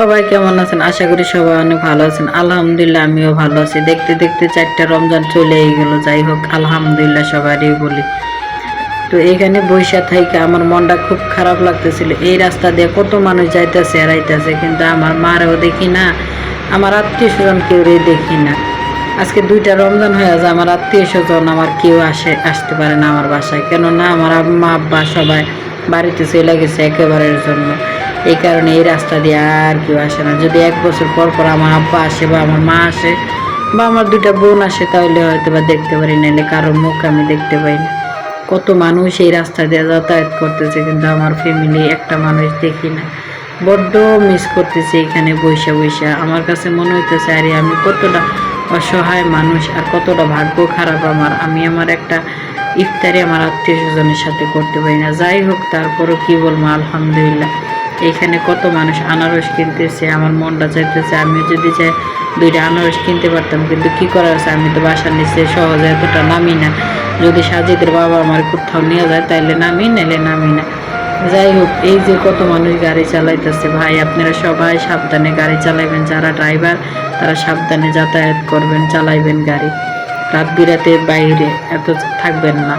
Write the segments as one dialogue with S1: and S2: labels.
S1: সবাই কেমন আছেন? আশা করি সবাই অনেক ভালো আছেন। আলহামদুলিল্লাহ আমিও ভালো আছি। দেখতে দেখতে 4টা রমজান চলেই গেল। যাই হোক আলহামদুলিল্লাহ সবারই বলি। তো এখানে বৈশা থাইকা আমার মনটা খুব খারাপ লাগতেছিল। এই রাস্তা দিয়ে কত মানুষ যাইতেছে আর আইতেছে, কিন্তু আমার মারেও দেখি না, আমার আত্মীয় স্বজন কেউই দেখি না। আজকে 2টা রমজান হয়ে যায়, আমার আত্মীয় স্বজন আমার কেউ আসতে পারে না আমার বাসায়, কেননা আমার আম্মা আব্বা সবাই বাড়িতে চলে গেছে একেবারের জন্য। এই কারণে এই রাস্তা দিয়ে আর কেউ আসে না। যদি 1 বছর পর পর আমার আব্বা আসে বা আমার মা আসে বা আমার 2টা বোন আসে, তাহলে হয়তো বা দেখতে পারি, নাহলে কারোর মুখ আমি দেখতে পাই না। কত মানুষ এই রাস্তা দিয়ে যাতায়াত করতেছে, কিন্তু আমার ফ্যামিলি একটা মানুষ দেখি না। বড্ড মিস করতেছি এখানে বৈশা বৈশা। আমার কাছে মনে হইতেছে আরে আমি কতটা অসহায় মানুষ আর কতটা ভাগ্য খারাপ আমার। আমি আমার একটা ইফতারি আমার আত্মীয় স্বজনের সাথে করতে পারি না। যাই হোক, তারপরও কি বলবো, আলহামদুলিল্লাহ। এখানে কত মানুষ আনারস কিনতেছে, আমার মনটা চাইতেছে আমি যদি চাই 2টা আনারস কিনতে পারতাম, কিন্তু কি করার আছে, আমি তো বাসার নিচে সহজে এতটা নামি না। যদি সাজিদের বাবা আমার কোথাও নিয়ে যায় তাইলে নামি, নাইলে নামি না। যাই হোক, এই যে কত মানুষ গাড়ি চালাইতেছে, ভাই আপনারা সবাই সাবধানে গাড়ি চালাইবেন। যারা ড্রাইভার তারা সাবধানে যাতায়াত করবেন, চালাইবেন গাড়ি। রাত বিরাতে বাইরে এত থাকবেন না।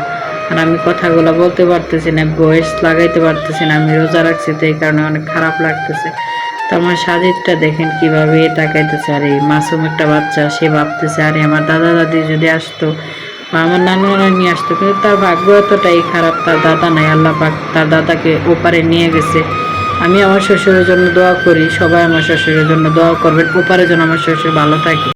S1: আর আমি কথাগুলো বলতে পারতেছি না, ভয়েস লাগাইতে পারতেছি না, আমি রোজা রাখছি, তো এই কারণে অনেক খারাপ লাগতেছে। তো আমার সাজিদটা দেখেন কিভাবে তাকাইতেছে, আর এই মাসুম একটা বাচ্চা, সে ভাবতেছে আরে আমার দাদা দাদি যদি আসতো বা আমার নানু নানি আসতো, কিন্তু তার ভাগ্য এতটাই খারাপ, তার দাদা নাই। আল্লাহ পাক তার দাদাকে ওপারে নিয়ে গেছে। আমি আমার শ্বশুরের জন্য দোয়া করি, সবাই আমার শ্বশুরের জন্য দোয়া করবেন, ওপারে যেন আমার শ্বশুর ভালো থাকে।